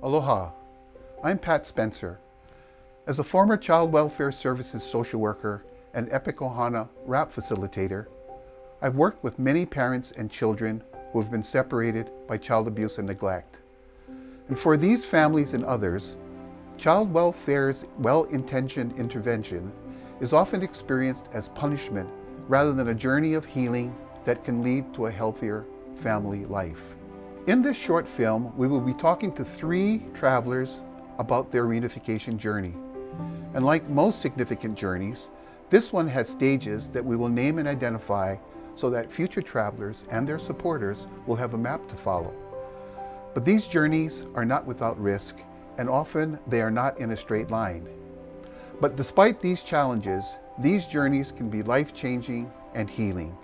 Aloha, I'm Pat Spencer. As a former Child Welfare Services social worker and Epic Ohana RAP facilitator, I've worked with many parents and children who have been separated by child abuse and neglect. And for these families and others, child welfare's well-intentioned intervention is often experienced as punishment rather than a journey of healing that can lead to a healthier family life. In this short film, we will be talking to 3 travelers about their reunification journey. And like most significant journeys, this one has stages that we will name and identify so that future travelers and their supporters will have a map to follow. But these journeys are not without risk, and often they are not in a straight line. But despite these challenges, these journeys can be life-changing and healing.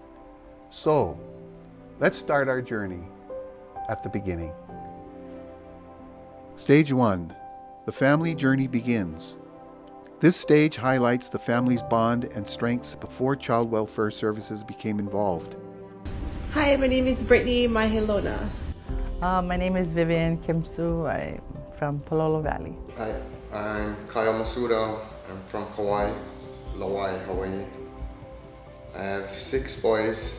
So, let's start our journey at the beginning. Stage 1. The family journey begins. This stage highlights the family's bond and strengths before Child Welfare Services became involved. Hi, my name is Brittany Mahilona. My name is Vivian Kimsu. I'm from Pololo Valley. Hi, I'm Kyle Masuda. I'm from Kauai, Lauai, Hawaii. I have 6 boys.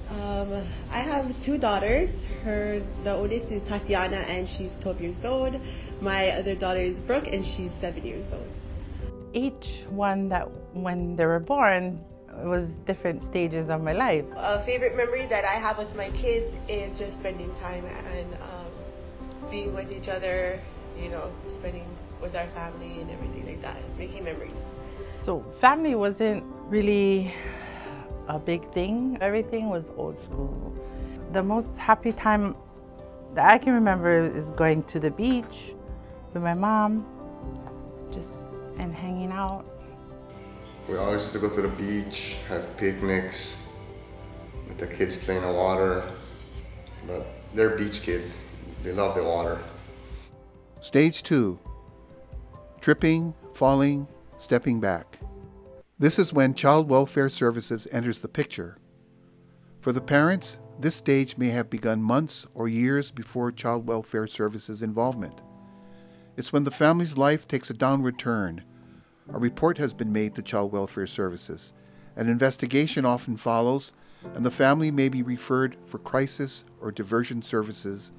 I have 2 daughters. The oldest is Tatiana and she's 12 years old. My other daughter is Brooke and she's 7 years old. Each one that when they were born was different stages of my life. A favorite memory that I have with my kids is just spending time and being with each other, you know, spending with our family and everything like that, making memories. So family wasn't really a big thing. Everything was old school. The most happy time that I can remember is going to the beach with my mom, and hanging out. We always used to go to the beach, have picnics, with the kids playing in the water. But they're beach kids. They love the water. Stage 2. Tripping, falling, stepping back. This is when Child Welfare Services enters the picture. For the parents, this stage may have begun months or years before Child Welfare Services involvement. It's when the family's life takes a downward turn. A report has been made to Child Welfare Services. An investigation often follows, and the family may be referred for crisis or diversion services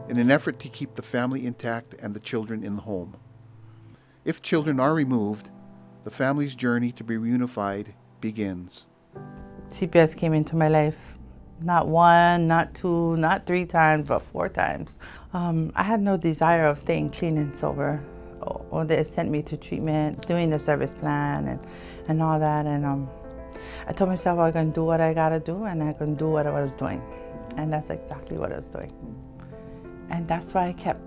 in an effort to keep the family intact and the children in the home. If children are removed, the family's journey to be reunified begins. CPS came into my life. Not 1, not 2, not 3 times, but 4 times. I had no desire of staying clean and sober. Or they sent me to treatment, doing the service plan and all that. And I told myself I was going to do what I got to do and I can do what I was doing. And that's exactly what I was doing. And that's why I kept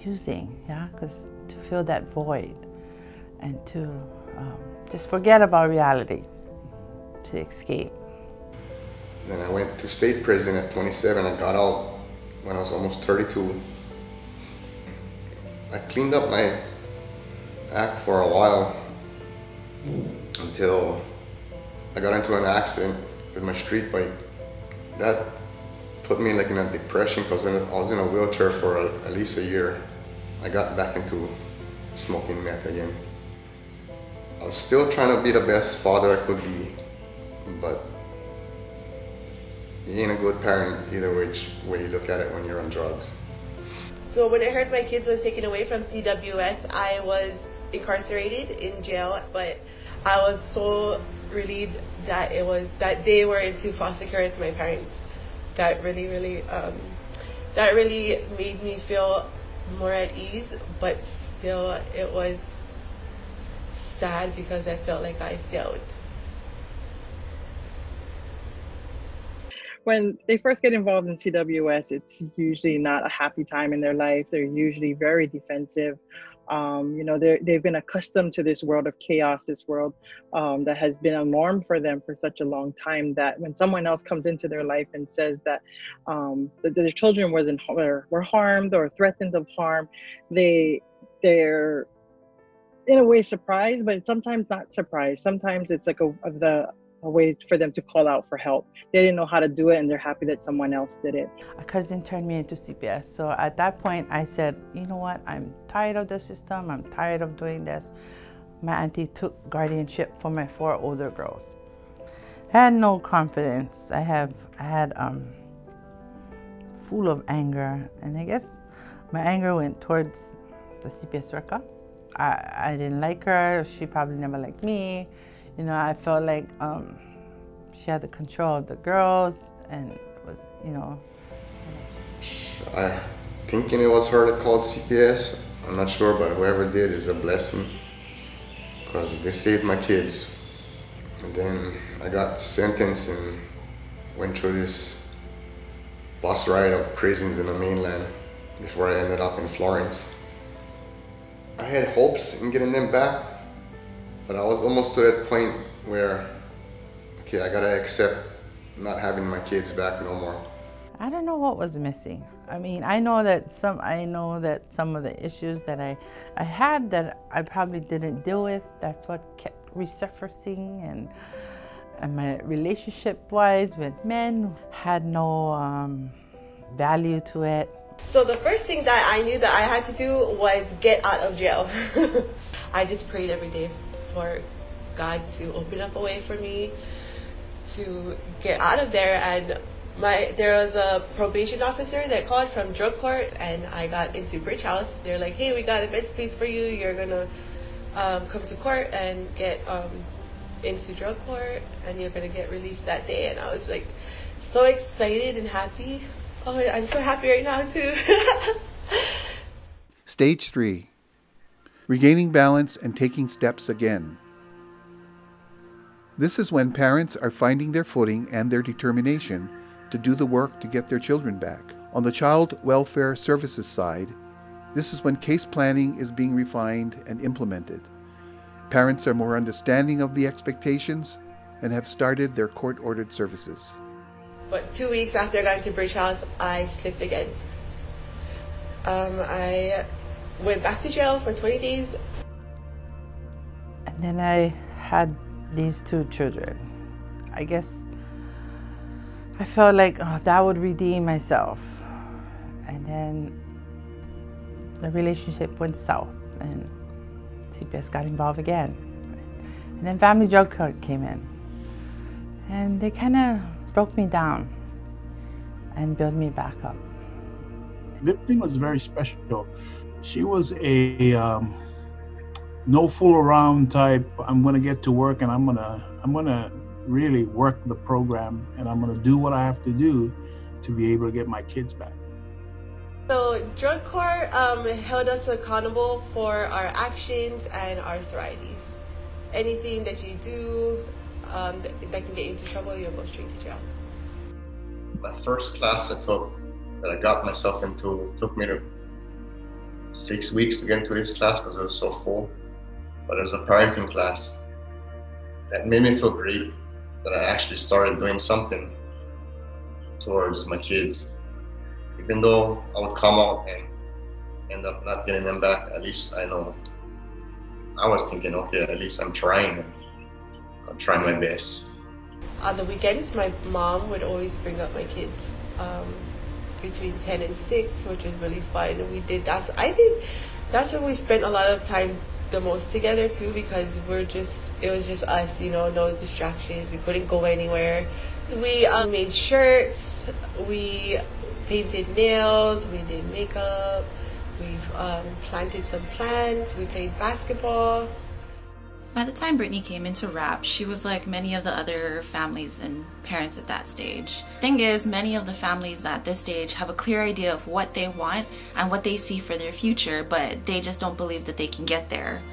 using, because to fill that void and to just forget about reality, to escape. Then I went to state prison at 27. I got out when I was almost 32. I cleaned up my act for a while until I got into an accident with my street bike. That put me like in a depression because I was in a wheelchair for at least a year. I got back into smoking meth again. I was still trying to be the best father I could be, but you ain't a good parent either which way you look at it when you're on drugs. So when I heard my kids was taken away from CWS, I was incarcerated in jail, but I was so relieved that they were into foster care with my parents. That really made me feel more at ease, but still it was sad because I felt like I failed. When they first get involved in CWS, it's usually not a happy time in their life. They're usually very defensive. They've been accustomed to this world of chaos, this world that has been a norm for them for such a long time, that when someone else comes into their life and says that their children were harmed or threatened of harm, they're in a way surprised, but sometimes not surprised. Sometimes it's like the a way for them to call out for help. They didn't know how to do it, and they're happy that someone else did it. A cousin turned me into CPS. So at that point, I said, you know what? I'm tired of the system. I'm tired of doing this. My auntie took guardianship for my 4 older girls. I had no confidence. I had full of anger, and I guess my anger went towards the CPS worker. I didn't like her. She probably never liked me. You know, I felt like she had the control of the girls, and it was, you know. I thinking it was her that called CPS. I'm not sure, but whoever did is a blessing, because they saved my kids. And then I got sentenced and went through this bus ride of prisons in the mainland before I ended up in Florence. I had hopes in getting them back, but I was almost to that point where, okay, I gotta accept not having my kids back no more. I don't know what was missing. I mean, I know that some of the issues that I had that I probably didn't deal with, that's what kept resurfacing, and my relationship-wise with men had no value to it. So the first thing that I knew that I had to do was get out of jail. I just prayed every day for God to open up a way for me to get out of there. And there was a probation officer that called from drug court, and I got into Bridge House. They're like, hey, we got a bed space for you. You're gonna come to court and get into drug court, and you're gonna get released that day. And I was like so excited and happy. Oh, I'm so happy right now too. Stage 3. Regaining balance and taking steps again. This is when parents are finding their footing and their determination to do the work to get their children back. On the child welfare services side, this is when case planning is being refined and implemented. Parents are more understanding of the expectations and have started their court-ordered services. But 2 weeks after I got to Bridge House, I slipped again. I went back to jail for 20 days. And then I had these 2 children. I guess I felt like that would redeem myself. And then the relationship went south, and CPS got involved again. And then Family Drug Court came in. And they kind of broke me down and built me back up. This thing was very special. She was a no fool around type. I'm gonna get to work, and I'm gonna really work the program, and I'm gonna do what I have to do to be able to get my kids back. So drug court held us accountable for our actions and our sororities. Anything that you do that can get you into trouble, you'll go straight to jail. My first class I took, that I got myself into, took me to 6 weeks to get into this class because it was so full. But it was a parenting class that made me feel great that I actually started doing something towards my kids. Even though I would come out and end up not getting them back, at least I know. I was thinking, okay, at least I'm trying. I'm trying my best. On the weekends, my mom would always bring up my kids between 10 and 6, which is really fun. And we did that. So I think that's when we spent a lot of time the most together too, because it was just us, you know, no distractions. We couldn't go anywhere. We made shirts, we painted nails, we did makeup, we've planted some plants, we played basketball. By the time Brittany came into RAP, she was like many of the other families and parents at that stage. Thing is, many of the families at this stage have a clear idea of what they want and what they see for their future, but they just don't believe that they can get there.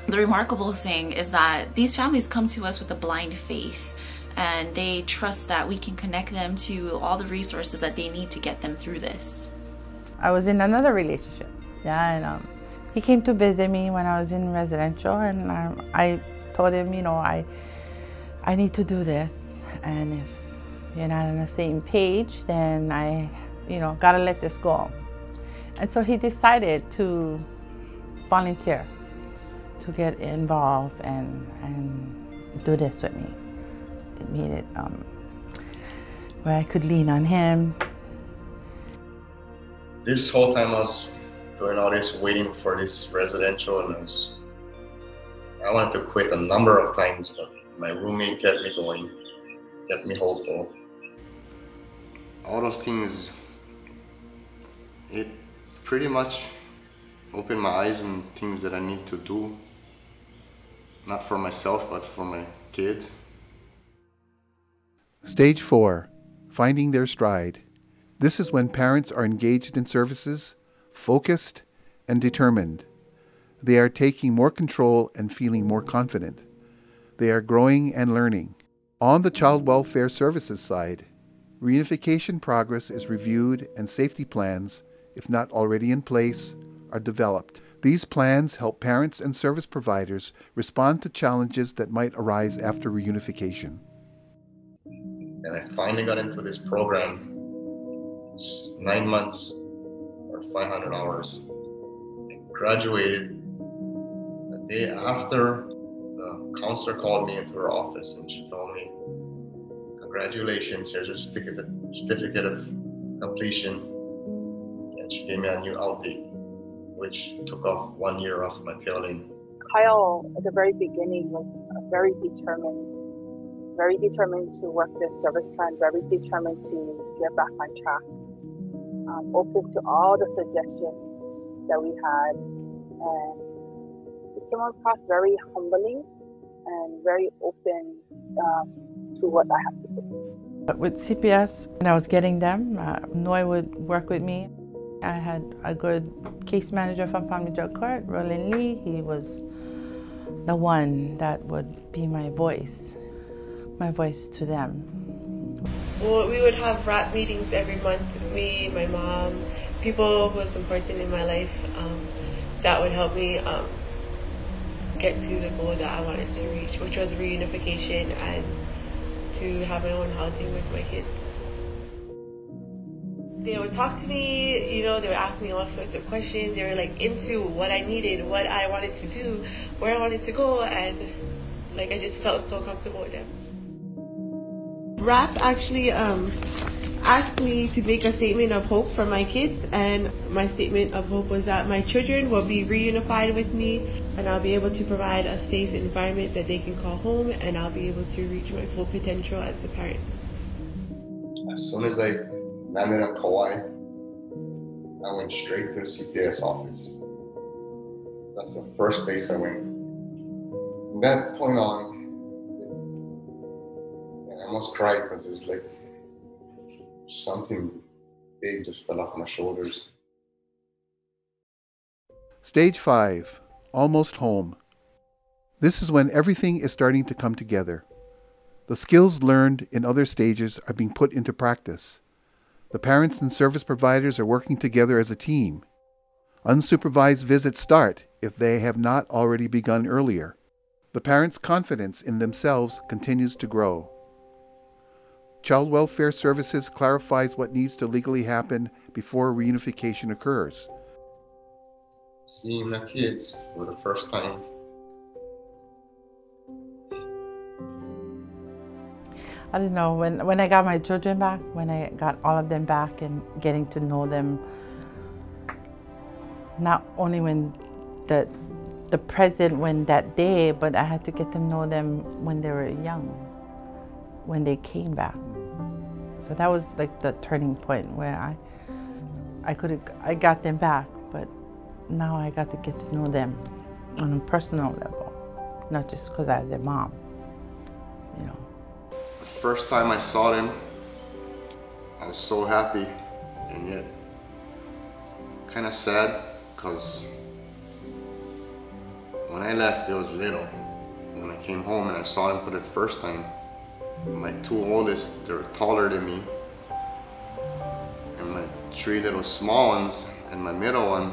The remarkable thing is that these families come to us with a blind faith, and they trust that we can connect them to all the resources that they need to get them through this. I was in another relationship, and he came to visit me when I was in residential, and I told him, you know, I need to do this, and if you're not on the same page, then I, you know, gotta let this go. And so he decided to volunteer, to get involved and do this with me. It made it where I could lean on him. This whole time I was doing all this, waiting for this residential, and I wanted to quit a number of times, but my roommate kept me going, kept me hopeful. All those things, it pretty much opened my eyes and things that I need to do, not for myself, but for my kids. Stage 4, finding their stride. This is when parents are engaged in services, focused, and determined. They are taking more control and feeling more confident. They are growing and learning. On the Child Welfare Services side, reunification progress is reviewed and safety plans, if not already in place, are developed. These plans help parents and service providers respond to challenges that might arise after reunification. And I finally got into this program. It's 9 months or 500 hours. I graduated the day after. The counselor called me into her office and she told me, congratulations, here's a certificate of completion. And she gave me a new outdate, which took off 1 year off my tail end. Kyle, at the very beginning, was very determined to work this service plan, very determined to get back on track, open to all the suggestions that we had, and it came across very humbling and very open to what I have to say. But with CPS, when I was getting them, Noy would work with me. I had a good case manager from Family Drug Court, Roland Lee. He was the one that would be my voice to them. Well, we would have RAP meetings every month. Me, my mom, people who was important in my life that would help me get to the goal that I wanted to reach, which was reunification and to have my own housing with my kids. They would talk to me, they would ask me all sorts of questions. They were like into what I needed, what I wanted to do, where I wanted to go, and I just felt so comfortable with them. RAP actually asked me to make a statement of hope for my kids, and my statement of hope was that my children will be reunified with me, and I'll be able to provide a safe environment that they can call home, and I'll be able to reach my full potential as a parent. As soon as I landed on Kauai, I went straight to the CPS office. That's the first place I went. From that point on, I almost cried because it was like something big just fell off my shoulders. Stage 5, almost home. This is when everything is starting to come together. The skills learned in other stages are being put into practice. The parents and service providers are working together as a team. Unsupervised visits start if they have not already begun earlier. The parents' confidence in themselves continues to grow. Child Welfare Services clarifies what needs to legally happen before reunification occurs. Seeing the kids for the first time. I don't know, when I got my children back, when I got all of them back and getting to know them, not only when the present, when that day, but I had to get to know them when they were young, when they came back. So that was like the turning point where I got them back, but now I got to get to know them on a personal level, not just because I was their mom, The first time I saw them, I was so happy and yet kind of sad, because when I left, they was little. When I came home and I saw them for the first time, my two oldest, they were taller than me, and my three little small ones and my middle one,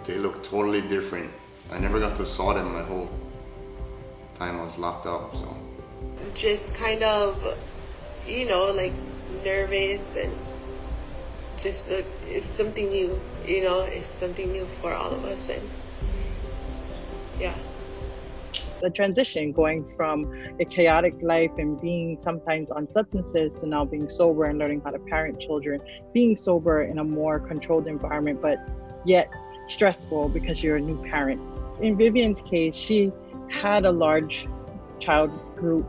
they look totally different. I never got to saw them my whole time I was locked up. So just kind of, nervous, and just it's something new, it's something new for all of us, and yeah. a transition going from a chaotic life and being sometimes on substances to now being sober and learning how to parent children, being sober in a more controlled environment, but yet stressful because you're a new parent. In Vivian's case, she had a large child group.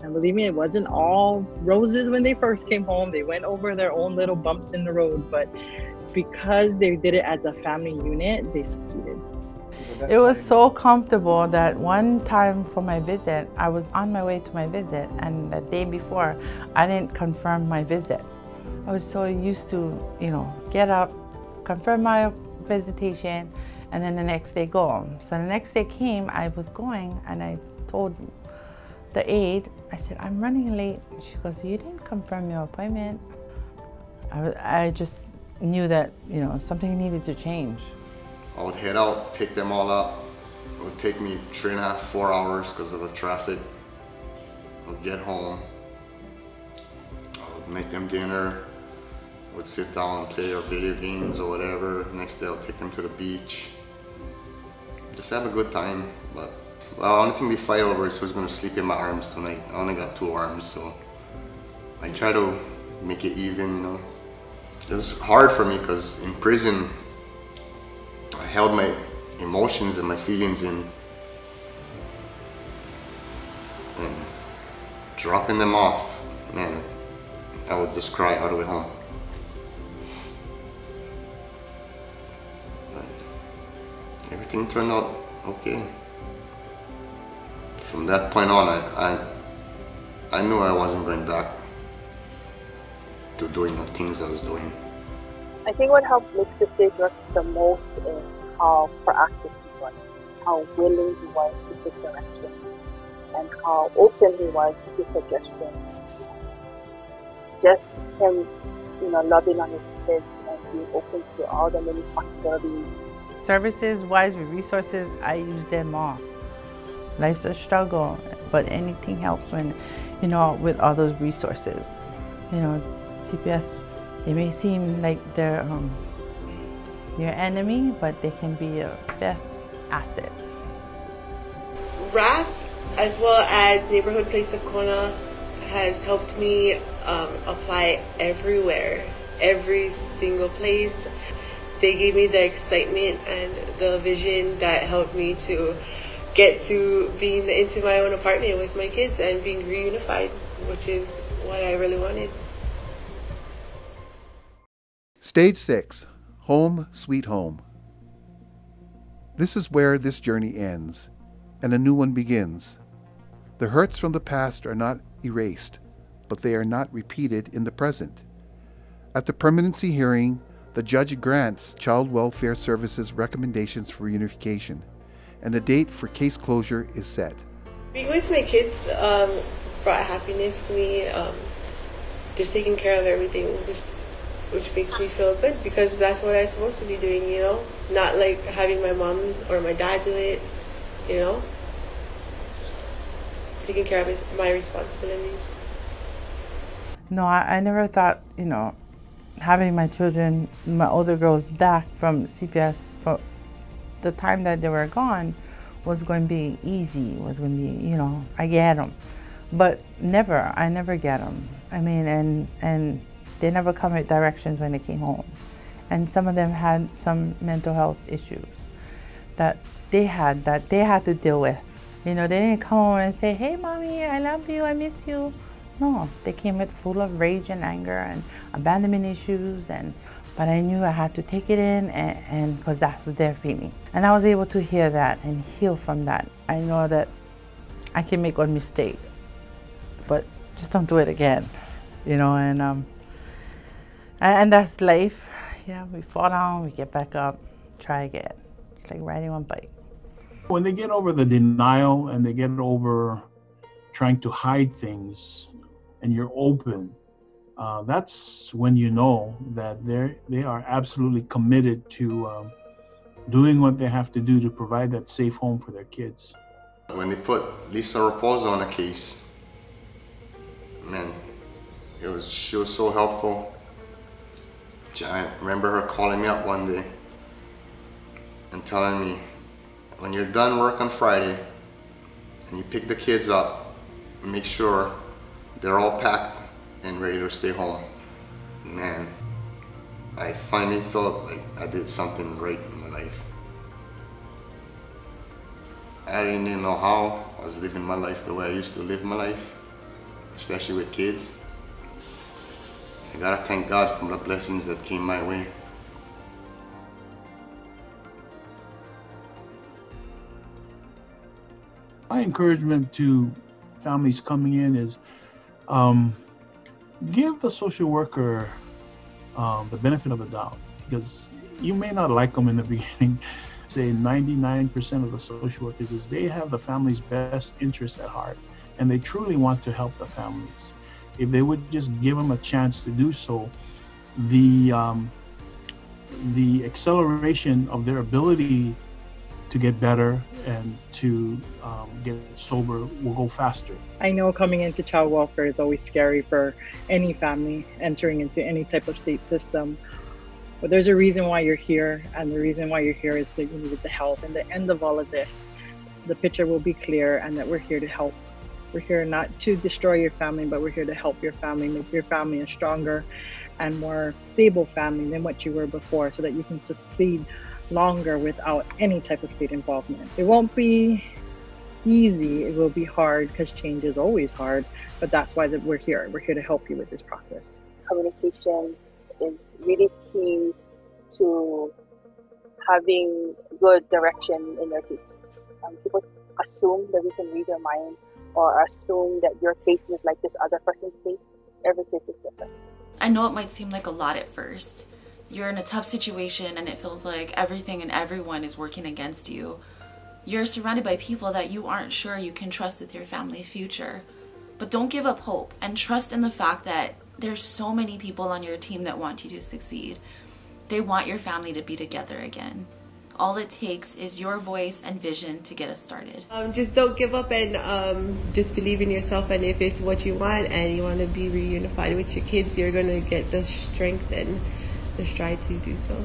And believe me, it wasn't all roses when they first came home. They went over their own little bumps in the road, but because they did it as a family unit, they succeeded. It was so comfortable that one time for my visit, I was on my way to my visit, and the day before, I didn't confirm my visit. I was so used to, get up, confirm my visitation, and then the next day go. So the next day came, I was going, and I told the aide, I said, I'm running late. She goes, you didn't confirm your appointment. I just knew that, something needed to change. I would head out, pick them all up. It would take me 3.5, 4 hours because of the traffic. I would get home. I would make them dinner. I would sit down and play our video games or whatever. Next day I'll take them to the beach. Just have a good time. But the only thing we fight over is who's going to sleep in my arms tonight. I only got 2 arms, so I try to make it even, It was hard for me because in prison, I held my emotions and my feelings in, and dropping them off, man, I would just cry all the way home. But everything turned out okay. From that point on, I knew I wasn't going back to doing the things I was doing. I think what helped make the stage work the most is how proactive he was, how willing he was to take direction, and how open he was to suggestions. Just him, loving on his kids and being open to all the many possibilities. Services-wise, with resources, I use them all. Life's a struggle, but anything helps when, with all those resources. CPS, they may seem like they're your enemy, but they can be your best asset. RAP, as well as Neighborhood Place of Kona, has helped me apply everywhere, every single place. They gave me the excitement and the vision that helped me to get to being into my own apartment with my kids and being reunified, which is what I really wanted. Stage 6, Home Sweet Home. This is where this journey ends, and a new one begins. The hurts from the past are not erased, but they are not repeated in the present. At the permanency hearing, the judge grants Child Welfare Services recommendations for reunification, and the date for case closure is set. Being with my kids brought happiness to me. Just taking care of everything, which makes me feel good because that's what I'm supposed to be doing, Not like having my mom or my dad do it, Taking care of my responsibilities. No, I never thought, having my children, my older girls back from CPS for the time that they were gone was going to be easy, was going to be, I get them. But I never get them. I mean, and they never come with directions when they came home. And some of them had some mental health issues that they had to deal with. They didn't come home and say, hey, mommy, I love you, I miss you. No, they came with full of rage and anger and abandonment issues. But I knew I had to take it in and because that was their feeling. And I was able to hear that and heal from that. I know that I can make one mistake, but just don't do it again, and that's life. Yeah, we fall down, we get back up, try again. It's like riding one bike. When they get over the denial and they get over trying to hide things and you're open, that's when you know that they are absolutely committed to doing what they have to do to provide that safe home for their kids. When they put Lisa Raposa on a case, man, she was so helpful. I remember her calling me up one day and telling me, when you're done work on Friday, and you pick the kids up and make sure they're all packed and ready to stay home. Man, I finally felt like I did something right in my life. I didn't even know how I was living my life the way I used to live my life, especially with kids. I gotta thank God for the blessings that came my way. My encouragement to families coming in is give the social worker the benefit of the doubt, because you may not like them in the beginning. Say 99% of the social workers is they have the family's best interests at heart, and they truly want to help the families. If they would just give them a chance to do so, the acceleration of their ability to get better and to get sober will go faster. I know coming into child welfare is always scary for any family entering into any type of state system. But there's a reason why you're here, and the reason why you're here is that you needed the help. And the end of all of this, the picture will be clear, and that we're here to help. We're here not to destroy your family, but we're here to help your family, make your family a stronger and more stable family than what you were before, so that you can succeed longer without any type of state involvement. It won't be easy, it will be hard, because change is always hard, but that's why we're here. We're here to help you with this process. Communication is really key to having good direction in your cases. People assume that we can read your mind, or assume that your case is like this other person's case. Every case is different. I know it might seem like a lot at first. You're in a tough situation and it feels like everything and everyone is working against you. You're surrounded by people that you aren't sure you can trust with your family's future. But don't give up hope, and trust in the fact that there's so many people on your team that want you to succeed. They want your family to be together again. All it takes is your voice and vision to get us started. Just don't give up, and just believe in yourself, and if it's what you want and you want to be reunified with your kids, you're going to get the strength and the stride to do so.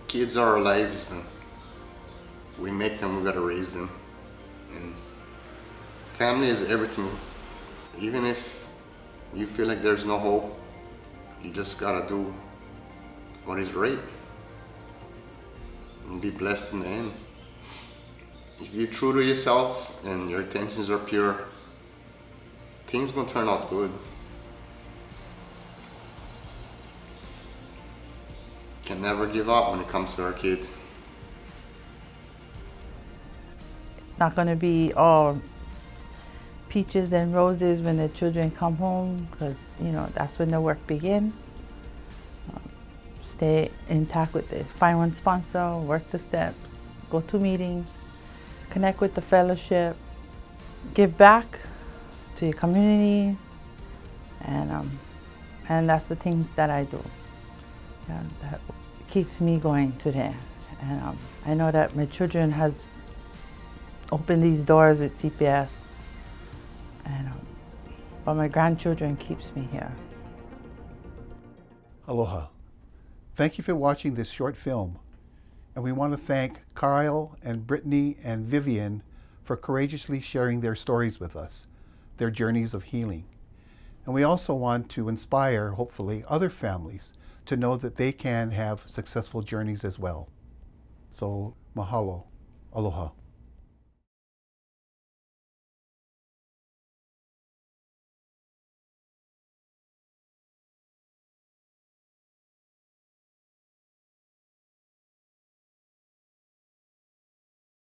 Kids are our lives, man. We make them, we gotta raise them. And family is everything. Even if you feel like there's no hope, you just gotta do what is right and be blessed in the end. If you're true to yourself and your intentions are pure, things gonna turn out good. Can never give up when it comes to our kids. It's not going to be all peaches and roses when the children come home, because, you know, that's when the work begins. Stay intact with this. Find one sponsor, work the steps, go to meetings, connect with the fellowship, give back to your community, and that's the things that I do. That keeps me going today. And I know that my children has opened these doors with CPS, but my grandchildren keeps me here. Aloha. Thank you for watching this short film. And we want to thank Kyle and Brittany and Vivian for courageously sharing their stories with us, their journeys of healing. And we also want to inspire, hopefully, other families to know that they can have successful journeys as well. So, mahalo. Aloha.